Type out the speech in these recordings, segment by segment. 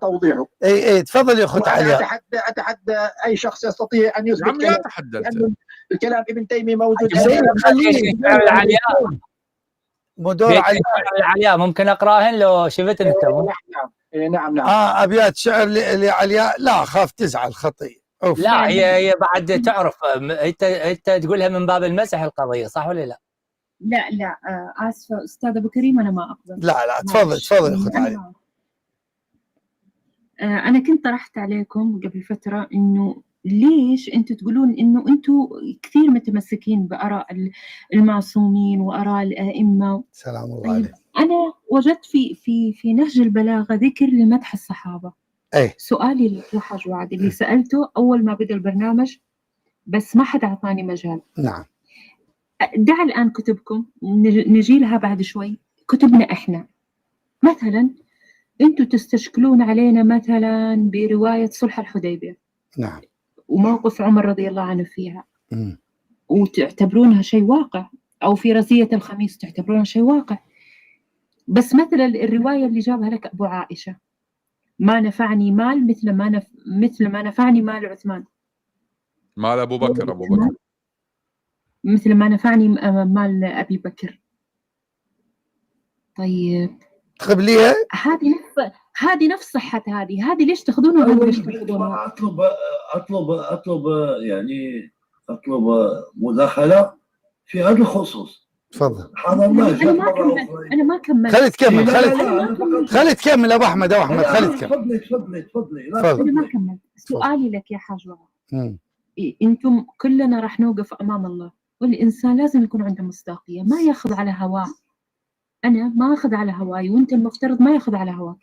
توضيحه. اي تفضل يا اخت علياء. اتحدى اي شخص يستطيع ان يثبت لا تحدى الكلام ابن تيميه موجود. مو دور علياء ممكن اقراهن لو شفت انت. نعم. ابيات شعر لعلياء. لا خاف تزعل خطي. لا هي بعد تعرف انت تقولها من باب المزح القضيه، صح ولا لا؟ لا اسفه استاذ ابو كريم، انا ما اقدر. لا تفضل يا اخت علياء. أنا كنت طرحت عليكم قبل فترة إنه ليش أنتم تقولون إنه أنتم كثير متمسكين بآراء المعصومين وآراء الأئمة. سلام الله عليك. أنا وجدت في نهج البلاغة ذكر لمدح الصحابة. سؤالي لك يا حاج وعد اللي سألته أول ما بدأ البرنامج، بس ما حد أعطاني مجال. نعم. دع الآن كتبكم نجي لها بعد شوي. كتبنا إحنا مثلاً أنتوا تستشكلون علينا مثلا برواية صلح الحديبية. نعم. وموقف عمر رضي الله عنه فيها. وتعتبرونها شيء واقع، أو في رزية الخميس تعتبرونها شيء واقع. بس مثلا الرواية اللي جابها لك أبو عائشة، ما نفعني مال مثل ما نفعني مال عثمان. مال أبو بكر. مثل ما نفعني مال أبي بكر. طيب تقبليها؟ هذه نفس صحة هذه ليش تاخذونها وهذه ليش تاخذونها؟ أطلب مداخلة في هذا الخصوص. تفضل. أنا ما كملت. خلي تكمل أبو أحمد. خلي تكمل. تفضلي. أنا ما كملت. سؤالي لك يا حاج وعد، أنتم كلنا راح نوقف أمام الله، والإنسان لازم يكون عنده مصداقية، ما ياخذ على هواه. أنا ما أخذ على هواي، وأنت المفترض ما يأخذ على هواك.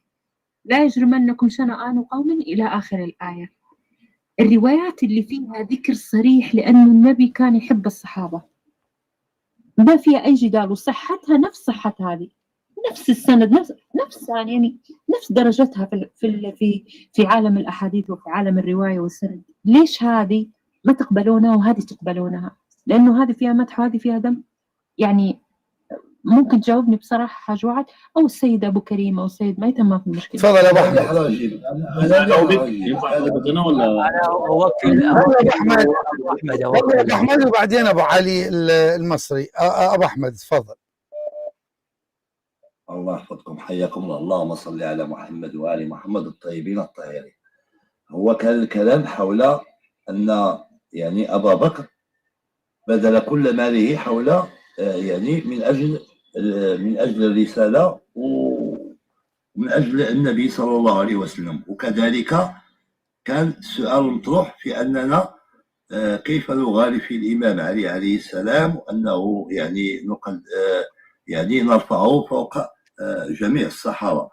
لا يجرمنكم شنآن قوم إلى آخر الآية. الروايات اللي فيها ذكر صريح لأن النبي كان يحب الصحابة ما فيها أي جدال، وصحتها نفس صحة هذه، نفس السند، نفس يعني نفس درجتها في عالم الأحاديث وفي عالم الرواية والسند. ليش هذه ما تقبلونها وهذه تقبلونها؟ لأنه هذه فيها مدح وهذه فيها ذم. يعني ممكن تجاوبني بصراحة حاج وعد، أو السيد أبو كريم أو السيد ميتم، ما في مشكلة. تفضل يا أبو أحمد. أنا أجاوبك ينفع أنا ولا أنا أوكل أبو أحمد وبعدين أبو علي المصري. أبو أحمد تفضل. الله يحفظكم، حياكم الله. اللهم صل على محمد وآل محمد الطيبين الطاهرين. هو كان الكلام حول أن يعني أبا بكر بذل كل ماله حول يعني من أجل الرسالة ومن أجل النبي صلى الله عليه وسلم. وكذلك كان السؤال مطروح في أننا كيف نغالي في الإمام علي عليه السلام، وأنه يعني نرفعه فوق جميع الصحابة.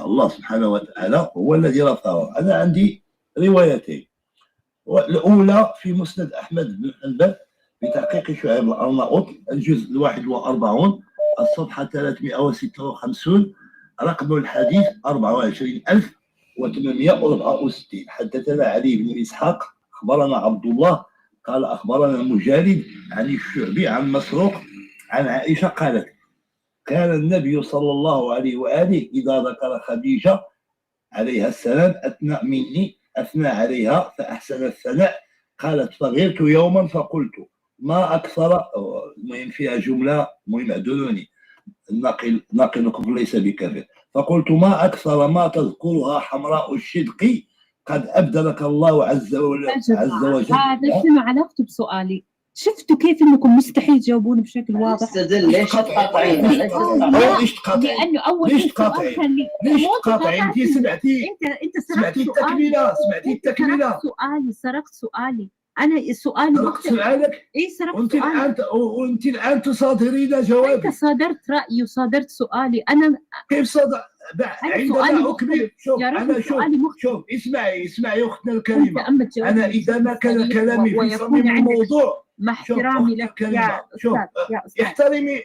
الله سبحانه وتعالى هو الذي رفعه. أنا عندي روايتين. الأولى في مسند أحمد بن حنبل بتحقيق شعيب الأرناؤوط، الجزء 41 الصفحة 356 رقم الحديث 24864. حدثنا علي بن إسحاق أخبرنا عبد الله قال أخبرنا مجالد عن الشعبي عن مسروق عن عائشة قالت كان النبي صلى الله عليه وآله إذا ذكر خديجة عليها السلام أثنى عليها فأحسن الثناء. قالت فغرت يوما فقلت ما أكثر، المهم فيها جملة مهم اعذروني ناقلكم ليس بكافر، فقلت ما أكثر ما تذكرها حمراء الشدق قد أبدلك الله عز وجل. هذا شنو علاقته بسؤالي؟ شفتوا كيف انكم مستحيل تجاوبون بشكل واضح؟ استدل ليش تقاطعين؟ ليش تقاطعين؟ لانه اول ليش تقاطعين؟ ليش تقاطعين؟ انت انت سمعتي التكمله، سرقت سؤالي. انا سؤالي سرقت سؤالك؟ سرقت سؤالي. وانت الان تصادرين جوابي. انت صادرت رايي وصادرت سؤالي. انا كيف صادر؟ عندما أكمل شوف اسمعي أختنا الكريمة. أنا إذا ما كان كلامي في صميم الموضوع مع احترامي لك يا أستاذ احترمي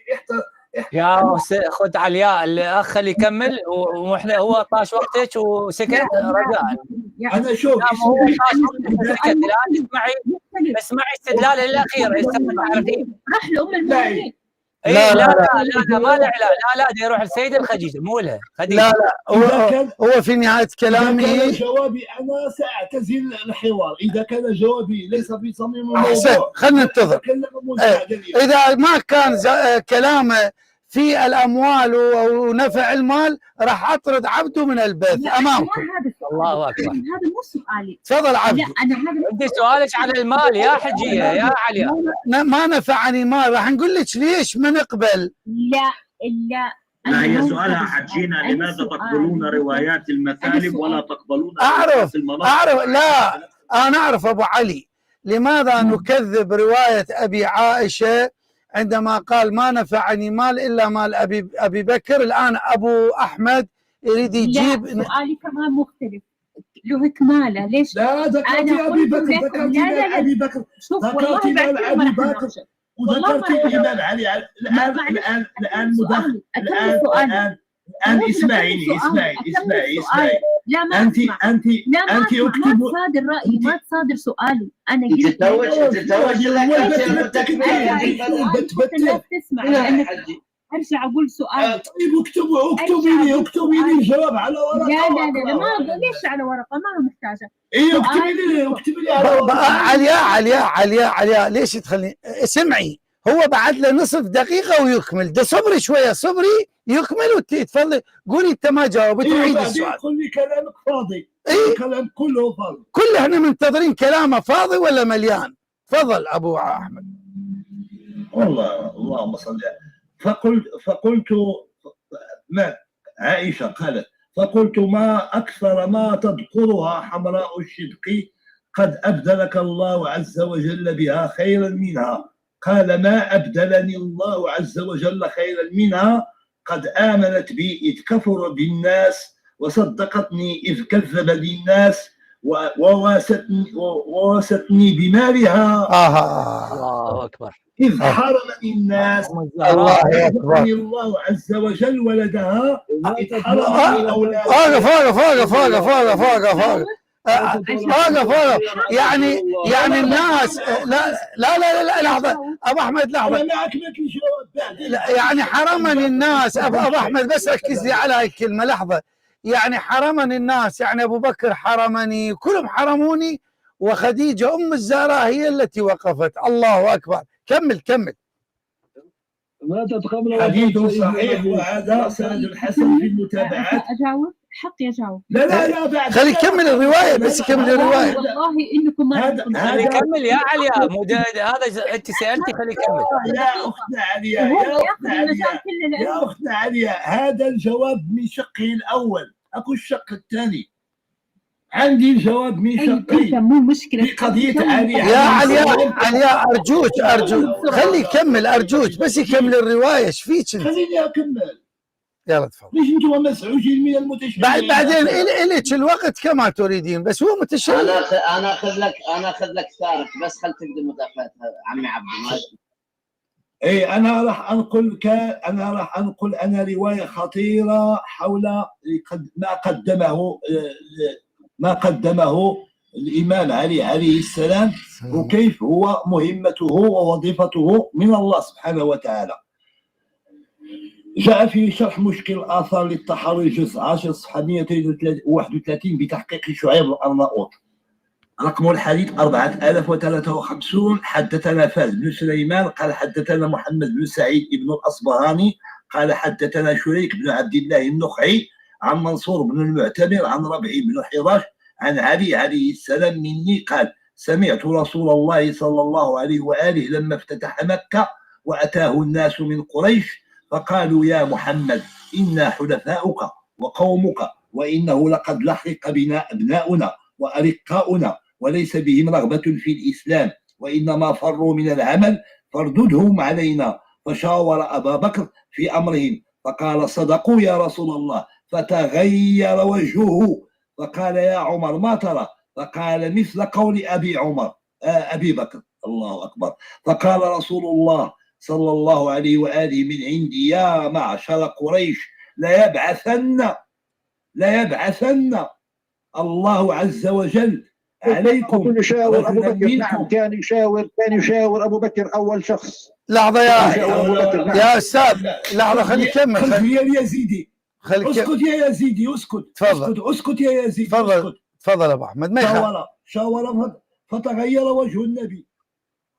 يا خد علياء الأخ اللي يكمل، وإحنا هو طاش وقتك وسكت رجاء. أنا شوف اسمعي استدلال الأخير. راح لأم المؤمنين. اي لا، لا لا، لا لا ما له علاج، لا دي يروح السيد الخديجه مو لها خديجه. لا هو في نهاية إذا كان كلامه جوابي أنا سأعتزل الحوار، إذا كان جوابي ليس في صميم أحسن، الموضوع خلينا ننتظر. أتكلم منفعلا. إذا ما كان كلامه في الأموال ونفع المال راح أطرد عبده من البيت أمامكم. الله اكبر. هذا مو سؤالي. تفضل عبدي. لا انا هذا عندي سؤالك عن المال يا حجيه يا علياء. ما نفعني مال، راح نقول لك ليش ما نقبل. لا لا هي سؤالها حجينا لماذا تقبلون روايات المثالب ولا تقبلون روايات المناصب؟ أعرف لا أنا أعرف أبو علي لماذا نكذب رواية أبي عائشة عندما قال ما نفعني مال إلا مال أبي بكر. الآن أبو أحمد يريد يجيب. لا سؤالي كمان مختلف له كماله. ليش؟ لا ذكرتي أبي بكر، ذكرتي أبي بكر، شوف والله ذكرتي أبي بكر وذكرتي الإمام علي. الآن مداخل الآن اسمعيني. لا ما أنت ما تصادر رأيي، ما تصادر سؤالي. أنا قلت لا تسمع لأنك أرجع أقول سؤالي. طيب اكتبي لي الجواب على ورقة. لا ما ليش على ورقة، ما محتاجة. إيه اكتبي لي على ورقة. علياء ليش تخليني سمعي؟ هو بعد له نصف دقيقة ويكمل. ده صبري شوية، صبري يكمل وتفضلي قولي انت ما جاوبت وعيد السؤال. قل لي كلامك فاضي. كلام كله فاضي. كله احنا منتظرين كلامه فاضي ولا مليان. تفضل ابو احمد. والله اللهم صل. فقلت ما عائشة قالت فقلت ما أكثر ما تذكرها حمراء الشدق قد أبدلك الله عز وجل بها خيرا منها. قال ما أبدلني الله عز وجل خيرا منها، قد آمنت بي إذ كفر بالناس، وصدقتني إذ كذب بالناس، وواستني بمالها. الله أكبر. إذ حرمني الناس، الله أكبر. الله عز وجل ولدها، إذ حرمني أولادها. فوق يعني الناس لا لحظة أبو أحمد لحظة. يعني حرمني الناس أبو أحمد، بس ركز لي على هاي الكلمة لحظة. يعني حرمني الناس، يعني أبو بكر حرمني، كلهم حرموني، وخديجة أم الزهراء هي التي وقفت. الله أكبر. كمل ما تتقبل حديث صحيح، وهذا سند حسن في المتابعات. أجاوب حقي أجاوب. لا بعد خلي يكمل الرواية، بس يكمل الرواية. والله إنكم ما هذا يكمل يا علياء. مو هذا أنت سألتي، خلي يكمل. يا أختنا علياء هذا الجواب من شقه الأول، أكو الشق الثاني. عندي الجواب من شقين. مو مشكلة في قضية علياء. يا علياء أرجوك خلي يكمل أرجوك، بس يكمل الرواية. ايش فيك انت؟ خليني أكمل. يلا تفضل. ليش انتم مسعوجين من المتشابهين؟ بعدين إلك الوقت كما تريدين، بس هو متشابه. انا اخذ لك ثارك، بس خل تقدم مداخلات عمي عبد ماشي. اي انا راح انقل انا روايه خطيره حول ما قدمه الامام علي عليه السلام، وكيف هو مهمته ووظيفته من الله سبحانه وتعالى. جاء في شرح مشكل الآثار للطحاوي جزء 10 صفحة 131 بتحقيق شعيب الأرناؤوط. رقم الحديث 4053. حدثنا فاز بن سليمان قال حدثنا محمد بن سعيد بن الأصبهاني قال حدثنا شريك بن عبد الله النخعي عن منصور بن المعتمر عن ربيع بن حراش عن علي عليه السلام مني قال سمعت رسول الله صلى الله عليه وآله لما افتتح مكة وأتاه الناس من قريش فقالوا يا محمد إنا حلفاؤك وقومك، وإنه لقد لحق بنا أبناؤنا وأرقاؤنا وليس بهم رغبة في الإسلام، وإنما فروا من العمل فارددهم علينا. فشاور أبا بكر في أمرهم فقال صدقوا يا رسول الله، فتغير وجهه فقال يا عمر ما ترى؟ فقال مثل قول أبي بكر. الله أكبر. فقال رسول الله صلى الله عليه وآله من عندي يا معشر قريش لا يبعثن الله عز وجل عليكم كل يشاور ابو رجلا بكر. نعم، منكم. كان يشاور ابو بكر اول شخص. لحظه يا استاذ، لحظه خلي يكمل. خلف يا اليزيدي، خلي اسكت يا يزيدي، اسكت. تفضل. اسكت يا يزيدي، تفضل اسكت. تفضل ابو احمد. ما يخالف. شاور فتغير وجه النبي،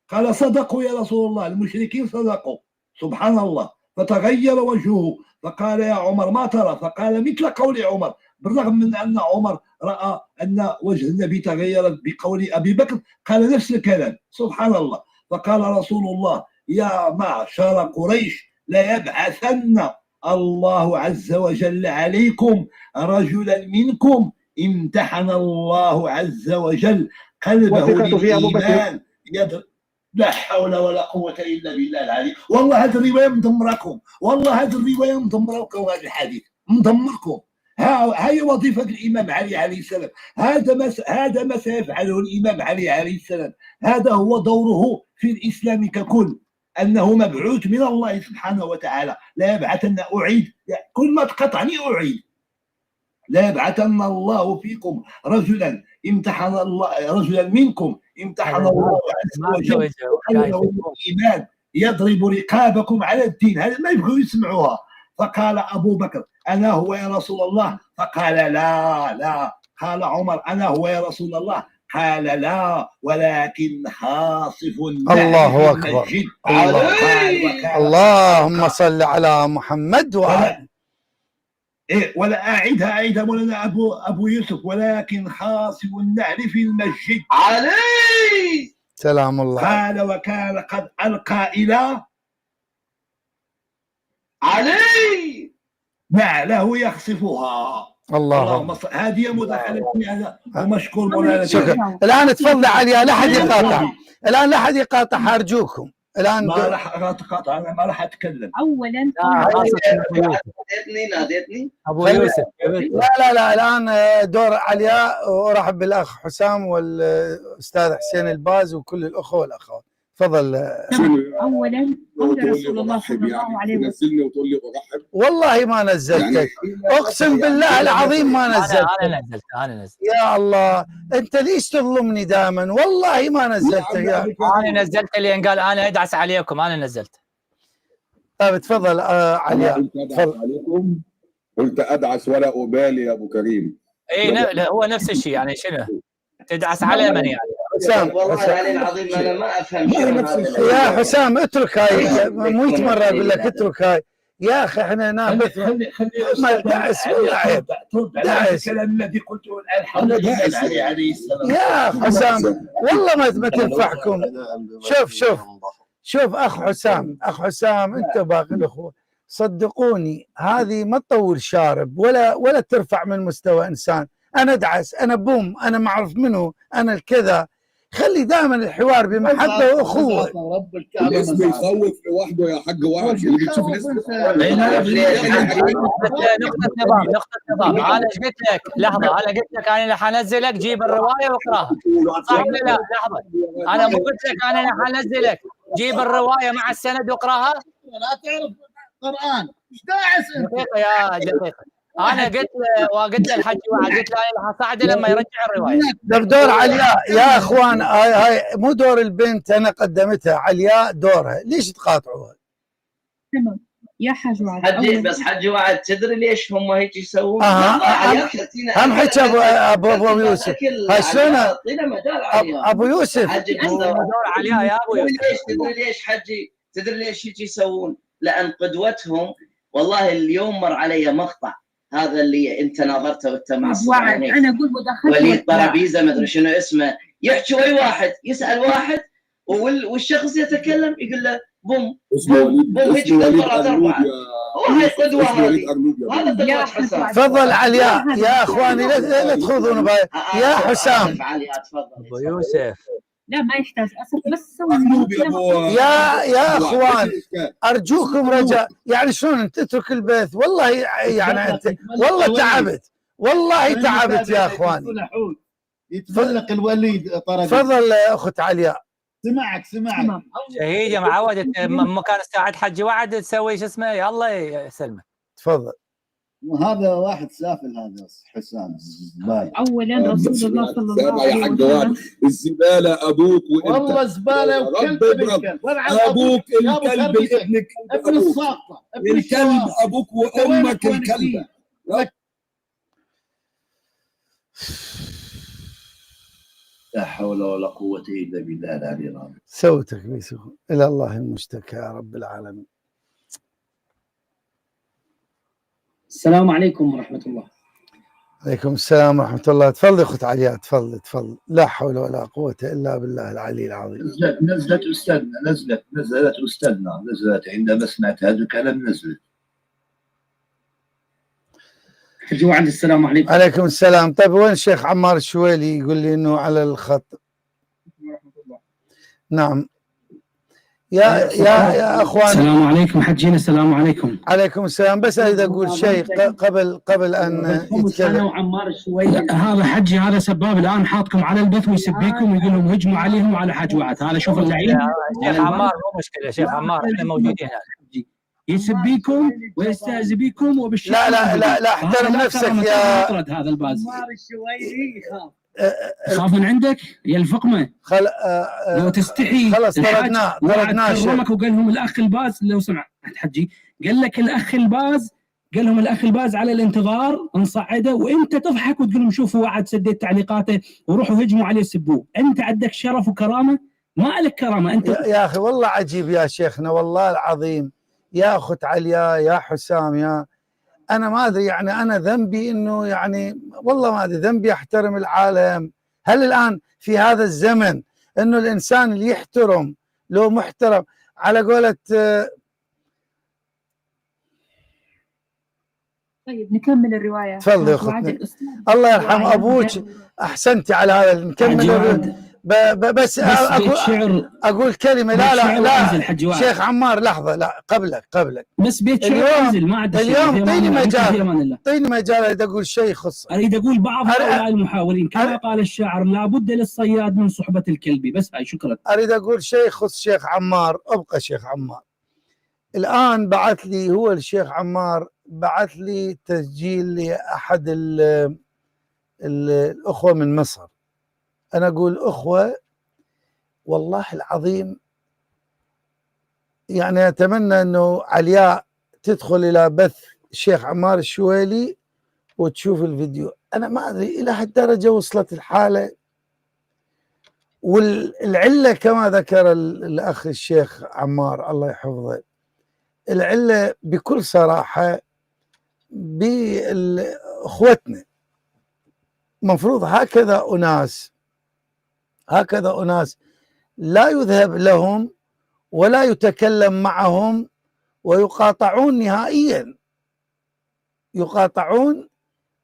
قال صدقوا يا رسول الله، المشركين صدقوا، سبحان الله. فتغير وجهه فقال يا عمر ما ترى؟ فقال مثل قول عمر، بالرغم من ان عمر راى ان وجه النبي تغير بقول ابي بكر، قال نفس الكلام، سبحان الله. فقال رسول الله يا معشر قريش لا يبعثن الله عز وجل عليكم رجلا منكم امتحن الله عز وجل قلبه للإيمان. لا حول ولا قوة إلا بالله العلي. والله هذه الرواية مدمركم، والله هذه الرواية مدمركم، هذا الحديث مدمركم. هاي وظيفة الإمام علي عليه السلام، هذا ما سيفعله الإمام علي عليه السلام، هذا هو دوره في الإسلام ككل، أنه مبعوث من الله سبحانه وتعالى. لا يبعثن، أعيد كل ما تقطعني أعيد، لا يبعثن الله فيكم رجلا امتحن الله، رجلا منكم امتحن الله عز وجل قلبه بالإيمان يضرب رقابكم على الدين. هذا ما يبغوا يسمعوها. فقال أبو بكر أنا هو يا رسول الله؟ فقال لا. قال عمر أنا هو يا رسول الله؟ قال لا، ولكن خاصف الله أكبر. اللهم صل على محمد وعلى ولا أعيدها مولانا أبو يوسف، ولكن خاصف النعل في المسجد علي سلام الله. قال وكان قد ألقى إلى علي نعله يخصفها. اللهم صل. هذه مداخلتي هذا، ومشكور مولانا. شكرا. الآن تفضل عليا، لا أحد يقاطع الآن، لا أحد يقاطع أرجوكم. الآن ما راح أقاطع، أنا ما راح أتكلم. اولا ناديتني ابو يوسف. لا الآن دور علياء، وأرحب بالأخ حسام والأستاذ حسين الباز وكل الأخوة والأخوات. تفضل. اولا قول رسول الله صلى الله عليه وسلم. تنزلني وتقول لي برحب. والله ما نزلتك، اقسم بالله العظيم ما نزلتك. انا نزلت. يا الله، انت ليش تظلمني دائما؟ والله ما نزلتك يا انا نزلت لين قال انا ادعس عليكم، انا نزلت. طيب تفضل علياء. تفضل. عليكم قلت ادعس ولا ابالي يا ابو كريم. اي هو نفس الشيء، يعني شنو تدعس على من يعني؟ حسام والله العلي العظيم انا ما افهم يا حسام اترك هاي، 100 مرة اقول لك اترك هاي يا اخي. احنا ناخذ خلي ما دعس ولا عيب. دعس الكلام الذي قلته الحمد لله عليه السلام. يا حسام والله ما تنفعكم. شوف اخ حسام انت باقي الاخوه صدقوني، هذه ما تطول شارب ولا ترفع من مستوى انسان. انا ادعس، انا بوم، انا ما اعرف منه، انا الكذا. خلي دائما الحوار بمحبه واخوه. الاسم يخوف لوحده يا حاج واحد اللي بتشوف الاسم. نقطة نظام. انا ايش قلت لك؟ لحظة، انا قلت لك انا اللي حنزلك جيب الرواية واقراها، صح ولا لا؟ لحظة، انا مو قلت لك انا اللي حنزلك جيب الرواية مع السند واقراها؟ لا تعرف قرآن، ايش داعس انت؟ دقيقة يا دقيقة، انا قلت للحج واحد، قلت له انا حصعده لما يرجع الروايه. دور علياء يا اخوان، هاي مو دور البنت، انا قدمتها علياء دورها، ليش تقاطعوها؟ تمام يا حاج وعد. حجي بس حجي وعد، تدري ليش هم هيك يسوون؟ هم حكي ابو يوسف. هاي شلون ابو يوسف؟ دور علياء يا ابو يوسف. تدري ليش حجي؟ تدري ليش هيك يسوون؟ لان قدوتهم، والله اليوم مر علي مقطع هذا اللي انت ناظرته وانت معصب عينيك، انا اقول مداخلتي وليد طرابيزه ما ادري شنو اسمه، يحكي ويا واحد، يسال واحد والشخص يتكلم يقول له بوم هيك مرات اربعه. هاي قدوه هذه، هذا قدوه حسام. تفضل علياء يا اخواني، لا تخوضون يا حسام. ابو يوسف لا ما يحتاج اسف، بس يا اخوان ارجوكم رجاء، يعني شلون انت تترك البث؟ والله يعني انت والله تعبت، والله تعبت يا اخواني. يتفلق الوليد طرابيزه. تفضل اخت علياء. سمعك شهيده معود مكان الساعد حجي وعد تسوي شو اسمه، يلا يسلمك. تفضل. هذا واحد سافل هذا حسام زباله. اولا رسول الله صلى الله يا عليه حق وسلم واد، الزباله ابوك وانت. والله زباله وكلب الكلب. ابوك الكلب ابنك ابن الساقطه ابن الكلب ابوك وامك الكلبه. لا حول ولا قوة إلا بالله العلي العظيم. سوتك بيسو إلى الله المشتكى يا رب العالمين. السلام عليكم ورحمة الله. عليكم السلام ورحمة الله. تفضل أخت علياء، تفضل تفضل. لا حول ولا قوة إلا بالله العلي العظيم. نزلت أستاذنا، نزلت أستاذنا، نزلت عندما سمعت هذا الكلام نزلت. حج وعد السلام عليكم. عليكم السلام. طيب وين الشيخ عمار الشويلي؟ يقول لي إنه على الخط. نعم. يا اخوان السلام عليكم حجينا. السلام عليكم. عليكم السلام. بس اريد اقول شيء قبل ان يتكلم. انا وعمار شوي. هذا حجي، هذا سباب الان حاطكم على البث ويسبيكم ويقول لهم هجموا عليهم وعلى حج وعد. هذا شوف اللعين. شيخ عمار مو مشكله، شيخ عمار احنا موجودين هنا. يسبيكم ويستهزئ بكم وبالشكل. لا احترم نفسك يا هذا الباز. عمار الشويلي يخاف من عندك يا الفقمه. لو تستحي خلاص طردناه كرمك وقال لهم الاخ الباز. لو سمعت حجي قال لك الاخ الباز، قال لهم الاخ الباز على الانتظار نصعده، وانت تضحك وتقول لهم شوفوا وعد سديت تعليقاته وروحوا هجموا عليه سبوه. انت عندك شرف وكرامه، ما لك كرامه انت يا اخي. والله عجيب يا شيخنا والله العظيم. يا اخت عليا يا حسام أنا ما أدري يعني أنا ذنبي إنه يعني والله ما أدري ذنبي أحترم العالم. هل الآن في هذا الزمن إنه الإنسان اللي يحترم لو محترم على قولة طيب نكمل الرواية. تفضل يا أختي. الله يرحم أبوك، أحسنتي على هذا. نكمل بس اقول كلمه. لا شيخ عمار لحظه. لا قبلك بس بيت شعر انزل ما عاد اليوم طيني مجال اريد اقول شيء خص. اريد اقول بعض هؤلاء المحاورين كما قال الشاعر لابد للصياد من صحبه الكلب. بس هاي شكرا. اريد اقول شيء خص شيخ عمار. ابقى شيخ عمار الان بعث لي هو الشيخ عمار بعث لي تسجيل لاحد الاخوه من مصر. أنا أقول أخوة والله العظيم يعني أتمنى أنه علياء تدخل إلى بث الشيخ عمار الشويلي وتشوف الفيديو. أنا ما أدري إلى هالدرجة وصلت الحالة. والعلة كما ذكر الأخ الشيخ عمار الله يحفظه، العلة بكل صراحة بأخوتنا. مفروض هكذا أناس لا يذهب لهم ولا يتكلم معهم ويقاطعون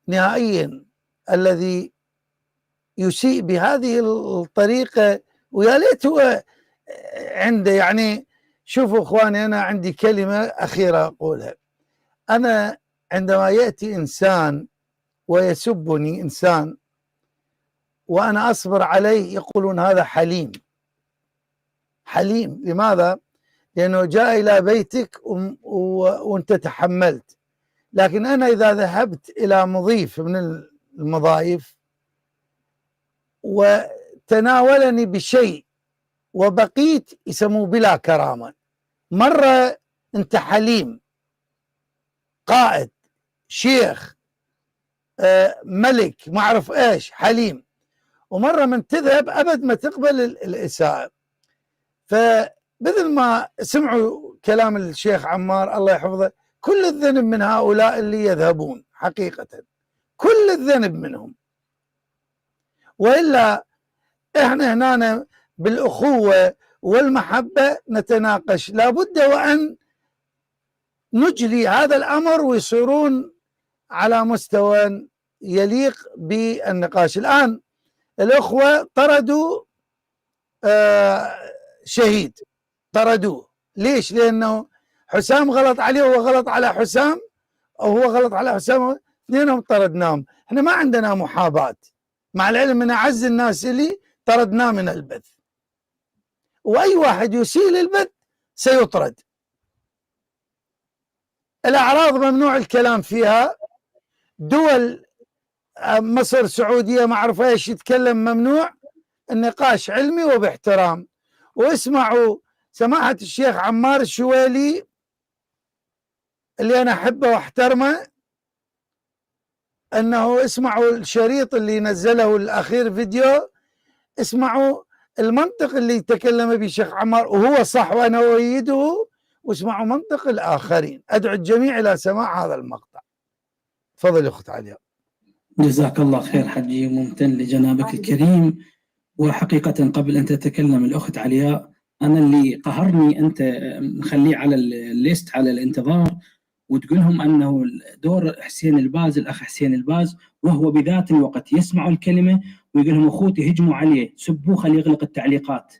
نهائيا. الذي يسيء بهذه الطريقة ويا ليت هو عنده يعني. شوفوا اخواني انا عندي كلمة أخيرة أقولها. أنا عندما يأتي إنسان ويسبني إنسان وأنا أصبر عليه يقولون هذا حليم. لماذا؟ لأنه جاء إلى بيتك وأنت تحملت. لكن أنا إذا ذهبت إلى مضيف من المضايف وتناولني بشيء وبقيت يسموه بلا كرامة. مرة أنت حليم، قائد، شيخ، ملك، ما أعرف إيش، حليم. ومرة من تذهب أبد ما تقبل الإساءة. فبدل ما سمعوا كلام الشيخ عمار الله يحفظه، كل الذنب من هؤلاء اللي يذهبون حقيقة، كل الذنب منهم. وإلا إحنا هنا بالأخوة والمحبة نتناقش. لابد وأن نجلي هذا الأمر ويصيرون على مستوى يليق بالنقاش. الآن الأخوة طردوا شهيد، طردوه. ليش؟ لأنه حسام غلط عليه وهو غلط على حسام، أو هو غلط على حسام، اثنينهم طردناهم. احنا ما عندنا محاباة، مع العلم من أعز الناس اللي طردناه من البث، وأي واحد يسيء للبث سيطرد. الأعراض ممنوع الكلام فيها، دول مصر السعودية ما أعرف إيش يتكلم ممنوع، النقاش علمي وباحترام. واسمعوا سماحة الشيخ عمار الشويلي اللي أنا أحبه واحترمه، أنه اسمعوا الشريط اللي نزله الأخير فيديو، اسمعوا المنطق اللي تكلم به الشيخ عمار وهو صح وأنا أؤيده، واسمعوا منطق الآخرين. أدعو الجميع إلى سماع هذا المقطع. تفضل يا أخت علياء. جزاك الله خير حجي، ممتن لجنابك الكريم. وحقيقة قبل أن تتكلم الأخت علياء، أنا اللي قهرني أنت مخليه على الليست على الانتظار، وتقولهم أنه دور حسين الباز، الأخ حسين الباز، وهو بذات الوقت يسمع الكلمة ويقول لهم أخوتي هجموا عليه سبوه خليه يغلق التعليقات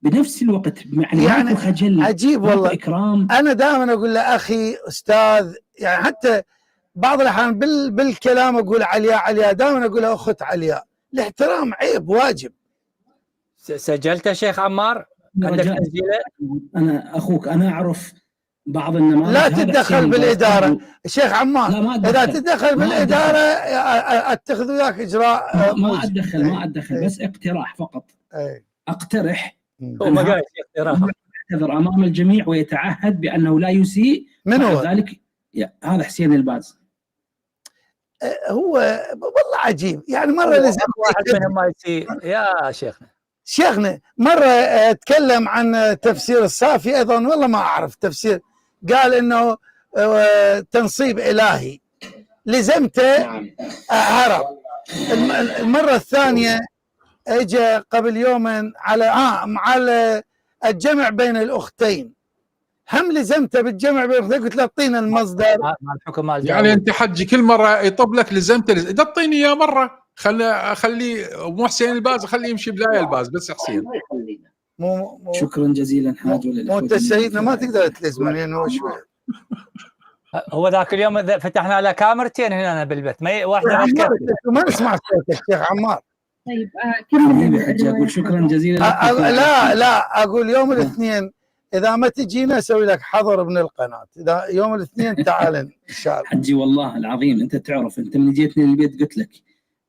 بنفس الوقت. يعني خجل عجيب والله. إكرام. أنا دائما أقول له أخي أستاذ، يعني حتى بعض الأحيان بالكلام أقول علياء، دائما أقول أخت علياء. الاحترام عيب واجب. سجلت شيخ عمار؟ عندك تسجيله؟ أنا أخوك، أنا أعرف بعض النماذج. لا تتدخل بالإدارة شيخ عمار، إذا تتدخل بالإدارة أتخذ وياك إجراء. ما أتدخل بس اقتراح فقط. أقترح وما قال اقتراح، يعتذر أمام الجميع ويتعهد بأنه لا يسيء. من هو ذلك؟ هذا حسين الباز. هو والله عجيب، يعني مرة لازم واحد منهم ما يسيء يا شيخنا مرة تكلم عن تفسير الصافي أيضا، والله ما أعرف تفسير، قال إنه تنصيب إلهي، لزمته هرب. المرة الثانية اجى قبل يومين على الجمع بين الأختين، هم لزمته بالجمع بين الأختين، قلت له اعطينا المصدر. يعني أنت حجي كل مرة يطب لك لزمته، اعطيني إياه مرة، خلي مو حسين الباز، خليه يمشي بلاي الباز بس حسين. مو شكرا جزيلا حاج. مو انت سيدنا ما تقدر تلزمني انه شوي. هو ذاك اليوم فتحنا له كاميرتين هنا بالبيت، ما واحده ما نسمع صوتك شيخ عمار. طيب كمل حجي. اقول شكرا جزيلا. لا اقول يوم الاثنين اذا ما تجينا اسوي لك حظر من القناه، اذا يوم الاثنين تعال ان شاء الله. حجي والله العظيم انت تعرف، انت من جيتني البيت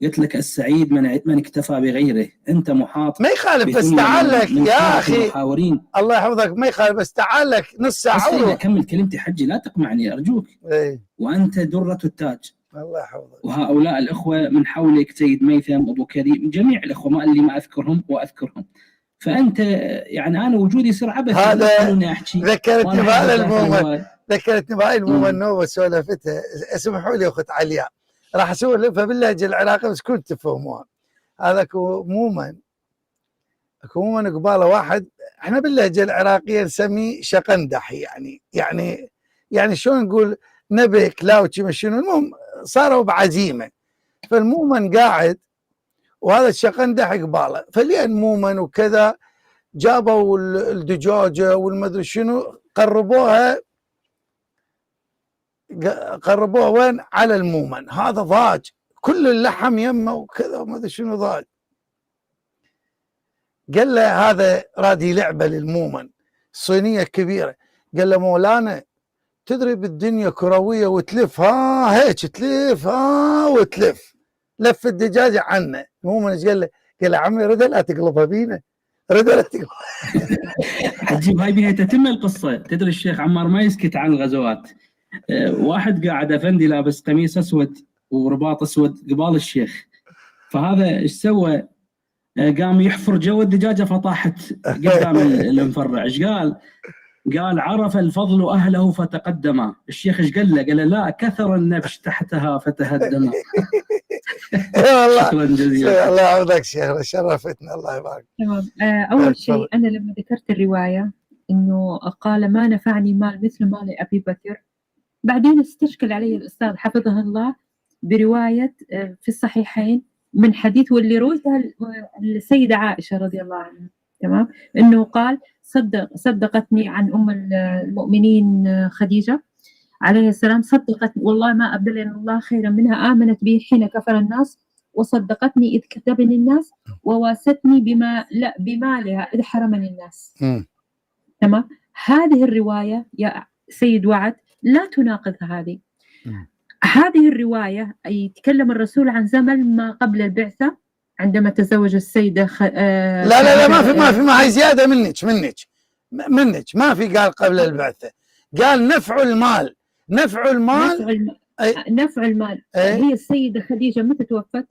قلت لك السعيد من اكتفى بغيره، انت محاط. ما يخالف بس تعال لك يا اخي، الله يحفظك، ما يخالف بس تعال لك نص ساعه. اكمل كلمتي حجي، لا تقمعني ارجوك. وانت درة التاج، الله يحفظك. وهؤلاء الاخوه من حولك، سيد ميثم، ابو كريم، جميع الاخوه ما اللي ما اذكرهم واذكرهم. فانت يعني انا وجودي يصير عبث. هذا ذكرتني بهاي المؤمن وسولفتها. اسمحوا لي اخت علياء، راح اسولفها باللهجه العراقيه بس كنت تفهموها. هذا عموما قباله واحد احنا باللهجه العراقيه نسميه شقندح، يعني شلون نقول نبي كلاوتشي مشينو، المهم صاروا بعزيمه. فالمؤمن قاعد وهذا الشقندح قباله، فلين مؤمن وكذا جابوا الدجاجه والمدري شنو، قربوها وين؟ على المؤمن. هذا ضاج كل اللحم يمه وكذا وما ادري شنو ضاج. قال له هذا رادي لعبه للمؤمن، صينيه كبيره. قال له مولانا تدري بالدنيا كرويه وتلف، هيك تلف وتلف، لف الدجاجه عنه. المؤمن ايش قال له؟ قال له عمي رد لا تقلبها بينا، رد لا تقلبها. عجيب، هاي بها تتم القصه. تدري الشيخ عمار ما يسكت عن الغزوات. واحد قاعد افندي لابس قميص اسود ورباط اسود قبال الشيخ، فهذا ايش سوى؟ قام يحفر جو الدجاجه فطاحت قدام المفرع. ايش قال عرف الفضل اهله فتقدما. الشيخ ايش قال له؟ قال له لا، كثر النبش تحتها فتهدما. والله شكرا جزيلا. الله يعوضك شيخ، شرفتنا الله يبارك. تمام. اول شيء انا لما ذكرت الروايه انه قال ما نفعني مال مثل مال ابي بكر، بعدين استشكل علي الأستاذ حفظه الله برواية في الصحيحين من حديث واللي رويتها السيدة عائشة رضي الله عنها، تمام، إنه قال صدقتني عن أم المؤمنين خديجة عليه السلام، صدقتني والله ما أبدلني الله خيرا منها، آمنت بي حين كفر الناس، وصدقتني إذ كذبني الناس، وواستني بمالها إذ حرمني الناس. تمام. هذه الرواية يا سيد وعد لا تناقض هذه. هذه الرواية يتكلم الرسول عن زمن ما قبل البعثة عندما تزوج السيدة لا ما هي زيادة منك ما في قال قبل البعثة، قال نفع المال. نفع المال هي السيدة خديجة متى توفت؟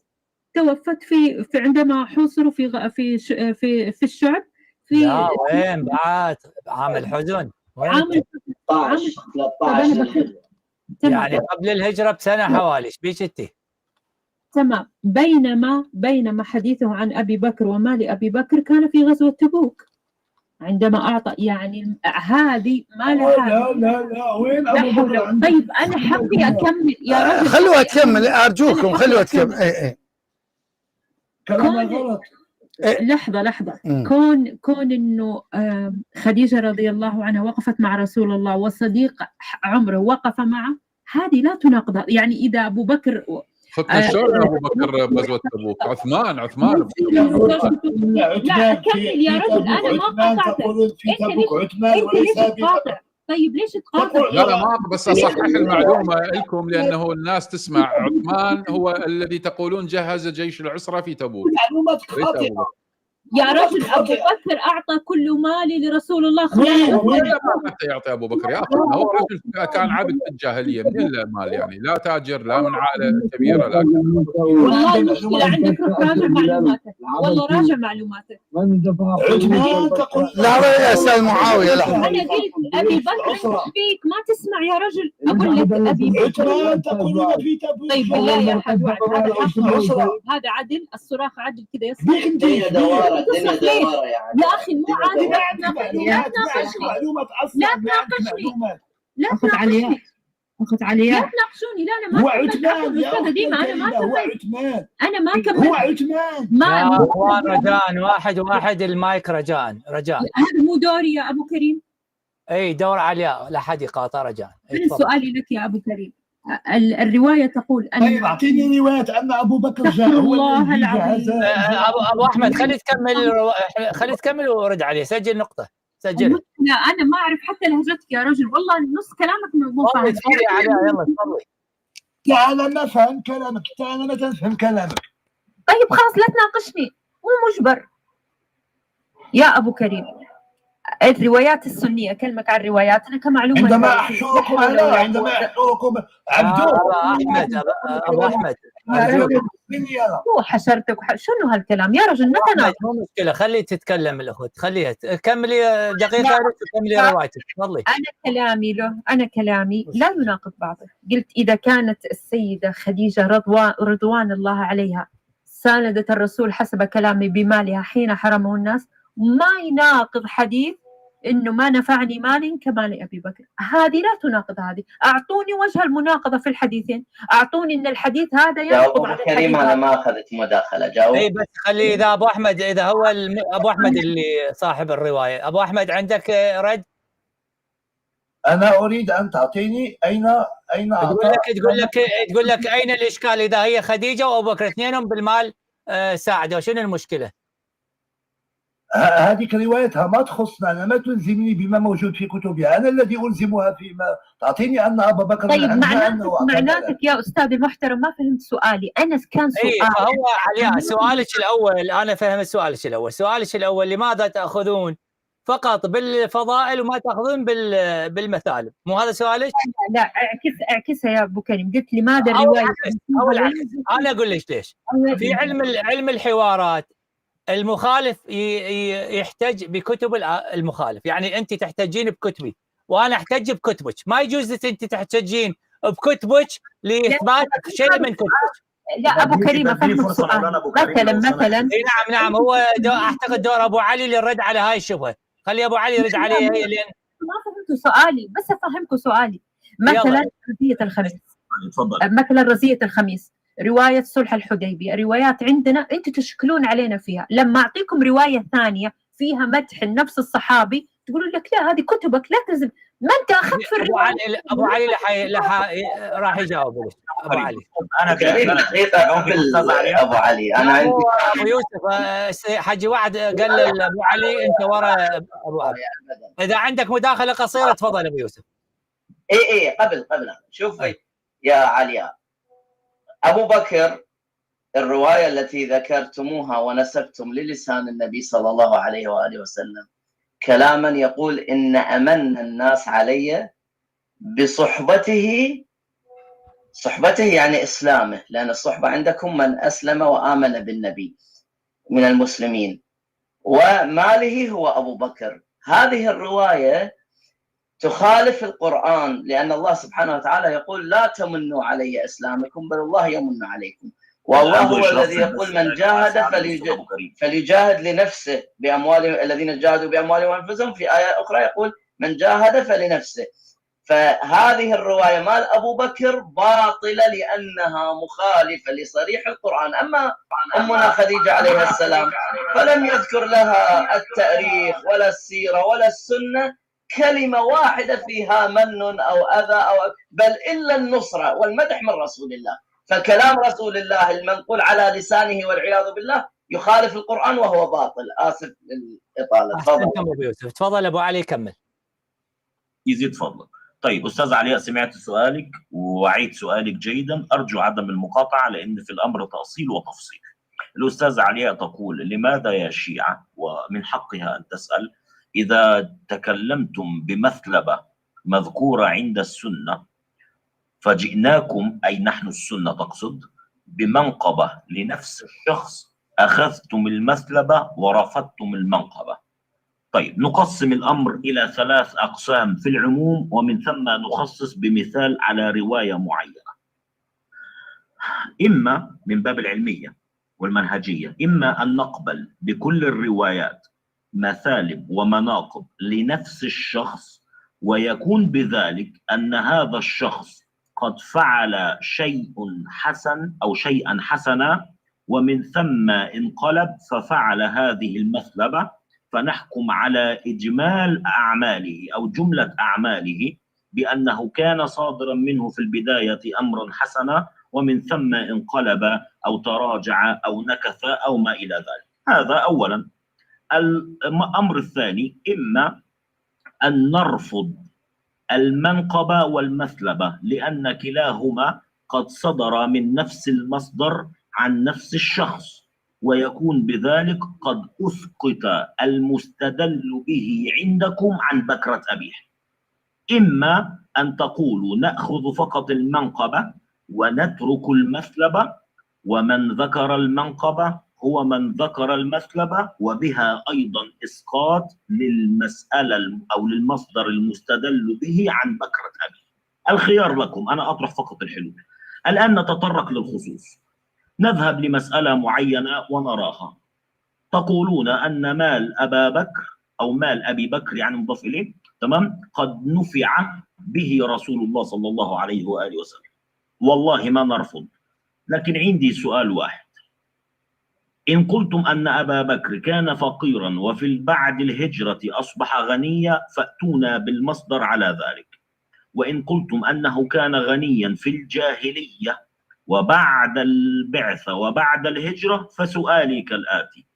توفت في عندما حوصروا في الشعب لا وين بعد عام الحزن عام 13 يعني قبل الهجرة بسنة حوالي. ايش بيك انت؟ تمام. بينما حديثه عن أبي بكر ومال أبي بكر كان في غزوة تبوك عندما أعطى، يعني هذه ما لها. لا وين أبو بكر؟ طيب أنا حبي أكمل يا رجل. خلوها تكمل أرجوكم، خلوها تكمل. كلام غلط. لحظة. كون إنه خديجة رضي الله عنها وقفت مع رسول الله وصديق عمره وقف معه، هذه لا تناقض. يعني إذا أبو بكر ختم شلون ابو بكر بغزوه تبوك؟ عثمان لا أكمل يا رجل، أنا ما قطعت. طيب ليش تقاطع؟ لا ما بس اصحح المعلومه لكم لانه الناس تسمع. عثمان هو الذي تقولون جهز جيش العسره في تبوك. معلوماتك خاطئه يا رجل. أبو بكر أعطى كل مالي لرسول الله ما حتى يعطي أبو بكر يا أخي، هو رجل كان عبد في الجاهلية، من المال يعني، لا تاجر لا من عائلة كبيرة. لكن والله المشكلة عندك راجع معلوماتك، والله راجع معلوماتك. لا يا أستاذ معاوية، لا أنا قلت أبي بكر فيك ما تسمع يا رجل. أقول لك أبي بكر تقولون في تبوك. طيب بالله يا حاج هذا عدل؟ الصراخ عدل كذا يصير؟ يا أخي مو عادي. لا تناقشني أخت علياء لا تناقشوني. لا أنا ما هو عثمان أستاذة ديما، أنا ما كملت. هو عثمان يا أخوان رجاء واحد المايك رجاء هذا مو دوري يا أبو كريم. أي دور علياء، لا حد يقاطع رجاء. سؤالي لك يا أبو كريم، الرواية تقول أن طيب أعطيني رواية أن أبو بكر جاء الله العظيم. أبو أحمد خلي تكمل ورد عليه. سجل نقطة، سجل. لا أنا ما أعرف حتى لهجتك يا رجل، والله نص كلامك مو فاهم. تفضلي عليها، يلا تفضلي. تعال نفهم كلامك، تعال ما تفهم كلامك. طيب خلاص لا تناقشني، مو مجبر يا أبو كريم. الروايات السنية، أكلمك عن الروايات أنا كمعلومة. عندما أحشوكم عبدو أبو أحمد هو حشرتك شنو هالكلام يا رجل؟ متى مو مشكلة، خلي تتكلم الأخت، خليها كملي دقيقة وكملي روايتك. تفضلي. أنا كلامي لا يناقض بعضه. قلت إذا كانت السيدة خديجة رضوان الله عليها ساندت الرسول حسب كلامي بمالها حين حرمه الناس، ما يناقض حديث إنه ما نفعني مال كمال أبي بكر. هذه لا تناقض هذه. أعطوني وجه المناقضة في الحديثين، أعطوني إن الحديث هذا يناقض على الحديث. كريم أنا ما أخذت مداخلة، جاوب. إيه بس خلي إذا أبو أحمد، إذا هو أبو أحمد اللي صاحب الرواية، أبو أحمد عندك رد؟ أنا أريد أن تعطيني أين تقول لك أين الإشكال إذا هي خديجة وأبو بكر اثنينهم بالمال ساعدوا، شنو المشكلة؟ هذه روايتها ما تخصنا، أنا ما تلزمني بما موجود في كتبها، أنا الذي ألزمها فيما تعطيني أن أبا بكر. طيب معناتك يا أستاذ المحترم ما فهمت سؤالي. أنا كان سؤال. إيه فهو علياء سؤالك الأول، أنا فهم سؤالك الأول لماذا تأخذون فقط بالفضائل وما تأخذون بالمثالب؟ مو هذا سؤالك؟ لا اعكسها يا أبو كريم. قلت لماذا الرواية أو العكس. أنا أقول ليش في علم الحوارات المخالف يحتج بكتب المخالف، يعني أنت تحتجين بكتبي وأنا أحتج بكتبك، ما يجوز أنت تحتجين بكتبك لإثبات شيء من كتبك. لا أبو كريم أفهمك سؤال. مثلا نعم هو أعتقد دور أبو علي للرد على هاي الشبهة. خلي أبو علي يرد عليها هي، لأن ما فهمتوا سؤالي، بس أفهمكم سؤالي. مثلا رزية الخميس، مثلا رزية الخميس، رواية صلح الحديبية، روايات عندنا أنتم تشكلون علينا فيها. لما أعطيكم رواية ثانية فيها مدح نفس الصحابي تقولوا لك لا هذه كتبك لا تلزم، ما أنت أخذت في الرواية. أبو علي راح يجاوب. أبو علي أنا أبو علي أنا عندي أبو يوسف حجي واحد قال لأبو علي أنت ورا أبو علي. إذا عندك مداخلة قصيرة تفضل أبو يوسف. إيه قبل شوفي يا علياء. أبو بكر الرواية التي ذكرتموها ونسبتم للسان النبي صلى الله عليه وآله وسلم كلاما يقول إن أمن الناس علي بصحبته، صحبته يعني إسلامه، لأن الصحبة عندكم من أسلم وآمن بالنبي من المسلمين، وماله هو أبو بكر. هذه الرواية تخالف القرآن، لأن الله سبحانه وتعالى يقول لا تمنوا علي إسلامكم بل الله يمن عليكم، والله هو الذي يقول من جاهد فليجاهد لنفسه بأمواله، الذين جاهدوا بأموالهم وأنفسهم. في آية أخرى يقول من جاهد فلنفسه. فهذه الرواية مال أبو بكر باطلة لأنها مخالفة لصريح القرآن. أما أمنا خديجة عليها السلام فلم يذكر لها التاريخ ولا السيرة ولا السنة كلمة واحدة فيها من أو أذى أو بل إلا النصرة والمدح من رسول الله. فكلام رسول الله المنقول على لسانه والعياذ بالله يخالف القرآن وهو باطل. آسف للإطالة. تفضل. تفضل أبو علي كمل. يزيد فضلك. طيب أستاذ علياء، سمعت سؤالك ووعيت سؤالك جيدا، أرجو عدم المقاطعة لأن في الأمر تأصيل وتفصيل. الأستاذ علياء تقول لماذا يا شيعة، ومن حقها أن تسأل، إذا تكلمتم بمثلبة مذكورة عند السنة فجئناكم، أي نحن السنة تقصد، بمنقبة لنفس الشخص أخذتم المثلبة ورفضتم المنقبة. طيب نقسم الأمر إلى 3 أقسام في العموم، ومن ثم نخصص بمثال على رواية معينة. إما من باب العلمية والمنهجية، إما أن نقبل بكل الروايات مثالب ومناقب لنفس الشخص، ويكون بذلك أن هذا الشخص قد فعل شيء حسن أو شيئا حسنا، ومن ثم انقلب ففعل هذه المثلبة، فنحكم على إجمال أعماله أو جملة أعماله بأنه كان صادرا منه في البداية أمرا حسنا، ومن ثم انقلب أو تراجع أو نكث أو ما إلى ذلك. هذا أولا. الأمر الثاني، إما أن نرفض المنقبة والمثلبة لأن كلاهما قد صدر من نفس المصدر عن نفس الشخص، ويكون بذلك قد أسقط المستدل به عندكم عن بكرة أبيه. إما أن تقولوا نأخذ فقط المنقبة ونترك المثلبة، ومن ذكر المنقبة هو من ذكر المثلبة، وبها أيضا إسقاط للمسألة أو للمصدر المستدل به عن بكرة أبيه. الخيار لكم، أنا أطرح فقط الحلول. الآن نتطرق للخصوص، نذهب لمسألة معينة ونراها. تقولون أن مال أبا بكر أو مال أبي بكر يعني مضاف إليه، تمام، قد نفع به رسول الله صلى الله عليه وآله وسلم. والله ما نرفض، لكن عندي سؤال واحد. إن قلتم أن أبا بكر كان فقيرا وفي بعد الهجرة أصبح غنيا فأتونا بالمصدر على ذلك، وإن قلتم أنه كان غنيا في الجاهلية وبعد البعثة وبعد الهجرة فسؤالي كالآتي: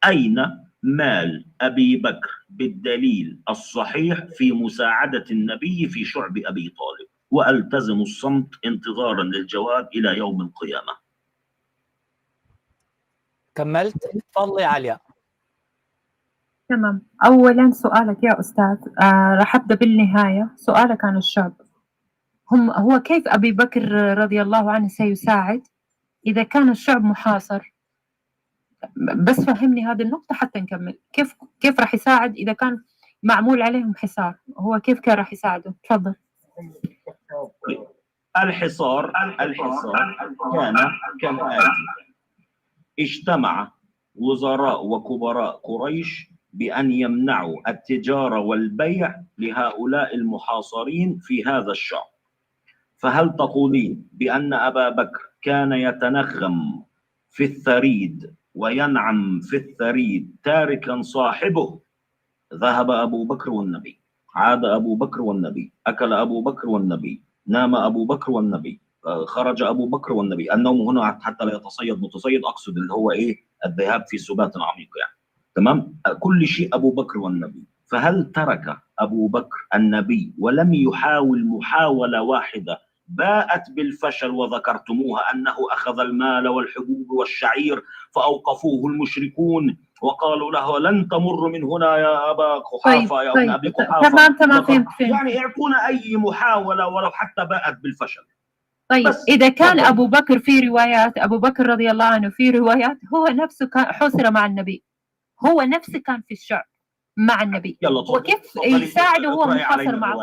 أين مال أبي بكر بالدليل الصحيح في مساعدة النبي في شعب أبي طالب؟ وألتزم الصمت انتظارا للجواب إلى يوم القيامة. كملت؟ تفضلي علياء. تمام. أولا سؤالك يا أستاذ، راح أبدأ بالنهاية. سؤالك عن الشعب، هو كيف أبي بكر رضي الله عنه سيساعد إذا كان الشعب محاصر؟ بس فهمني هذه النقطة حتى نكمل. كيف راح يساعد إذا كان معمول عليهم حصار؟ هو كيف كان راح يساعده؟ تفضل. الحصار كان كالآتي: اجتمع وزراء وكبراء قريش بأن يمنعوا التجارة والبيع لهؤلاء المحاصرين في هذا الشعب. فهل تقولين بأن أبا بكر كان يتنغم في الثريد وينعم في الثريد تاركا صاحبه؟ ذهب أبو بكر والنبي، عاد أبو بكر والنبي، أكل أبو بكر والنبي، نام أبو بكر والنبي، خرج أبو بكر والنبي. النوم هنا حتى لا يتصيد متصيد، أقصد اللي هو إيه، الذهاب في سبات عميق يعني، تمام. كل شيء أبو بكر والنبي. فهل ترك أبو بكر النبي ولم يحاول محاولة واحدة باءت بالفشل، وذكرتموها أنه أخذ المال والحبوب والشعير فأوقفوه المشركون وقالوا له لن تمر من هنا يا أبا قحافة يا ابن أبي قحافة. تمام فهمت. يعني اعطونا أي محاولة ولو حتى باءت بالفشل. طيب إذا كان أبو بكر في روايات، أبو بكر رضي الله عنه في روايات هو نفسه كان حسر مع النبي، هو نفسه كان في الشعب مع النبي، وكيف يساعده هو محاصر معه؟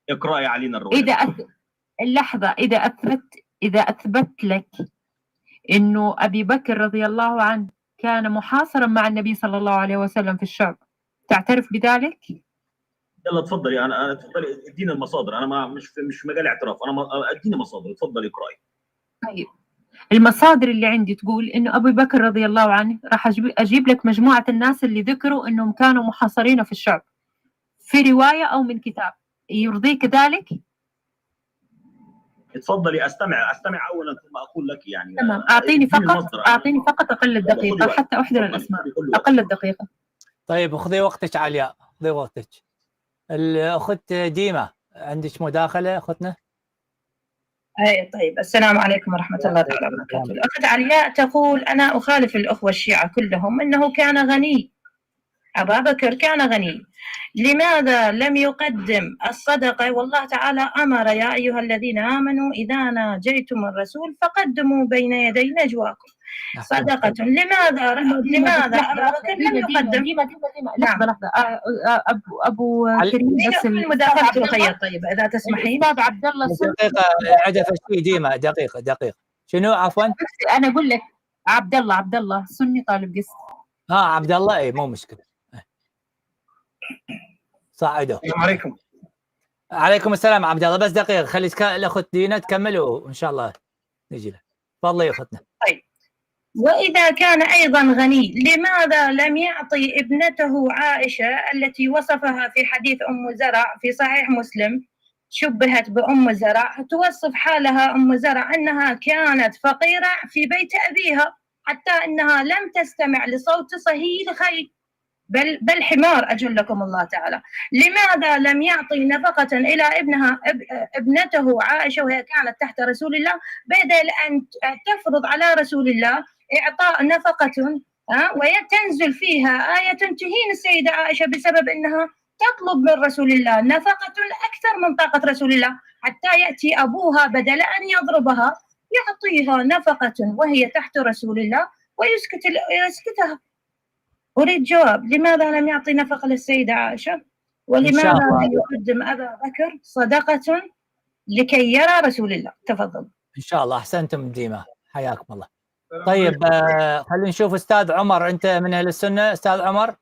اقرأي علينا الروايات. إذا أثبت لك إنه أبي بكر رضي الله عنه كان محاصرا مع النبي صلى الله عليه وسلم في الشعب، تعترف بذلك؟ يلا تفضلي، انا تفضلي ادينا المصادر، انا مش مجال اعتراف، انا اديني مصادر، تفضلي اقراي. طيب المصادر اللي عندي تقول انه ابو بكر رضي الله عنه، راح اجيب لك مجموعه الناس اللي ذكروا انهم كانوا محاصرين في الشعب في روايه او من كتاب، يرضيك ذلك؟ تفضلي استمع اولا ثم اقول لك يعني. تمام، اعطيني فقط اقل الدقيقه حتى احضر الاسماء، اقل الدقيقه. طيب خذي وقتك علياء، خذي وقتك. الاخت ديما عندك مداخله اختنا؟ اي طيب، السلام عليكم ورحمه الله تعالى وبركاته. الاخت علياء تقول انا اخالف الاخوه الشيعه كلهم انه كان غني، ابا بكر كان غني، لماذا لم يقدم الصدقه؟ والله تعالى امر يا ايها الذين امنوا اذا ناجيتم الرسول فقدموا بين يدي نجواكم صدقه. لماذا ابا بكر لم يقدم؟ لحظه ابو كريم بس المداخله الاخيره. طيب اذا تسمحين استاذ عبد الله دقيقه عدف الشيء ديما، دقيقه شنو عفوا؟ انا اقول لك عبد الله سني طالب قسط. عبد الله اي مو مشكله. صعدوا. السلام عليكم. عليكم السلام عبد الله، بس دقيقه خلي الاخت دينا تكمل وان شاء الله نجي له. تفضلي يا اختنا. طيب وإذا كان أيضا غني لماذا لم يعطي ابنته عائشة التي وصفها في حديث أم زرع في صحيح مسلم، شبهت بأم زرع، توصف حالها أم زرع أنها كانت فقيرة في بيت أبيها حتى أنها لم تستمع لصوت صهيل خيل بل حمار أجلكم الله تعالى. لماذا لم يعطي نفقة إلى ابنته عائشة وهي كانت تحت رسول الله، بدل أن تفرض على رسول الله إعطاء نفقة ويتنزل فيها آية تهين السيدة عائشة بسبب أنها تطلب من رسول الله نفقة أكثر من طاقة رسول الله، حتى يأتي أبوها بدل أن يضربها يعطيها نفقة وهي تحت رسول الله ويسكتها. أريد جواب، لماذا لم يعطي نفقة للسيدة عائشة؟ ولماذا لم يقدم أبا بكر صدقة لكي يرى رسول الله؟ تفضل. إن شاء الله، أحسنتم ديما، حياكم الله. طيب خلينا نشوف أستاذ عمر، أنت من أهل السنة أستاذ عمر؟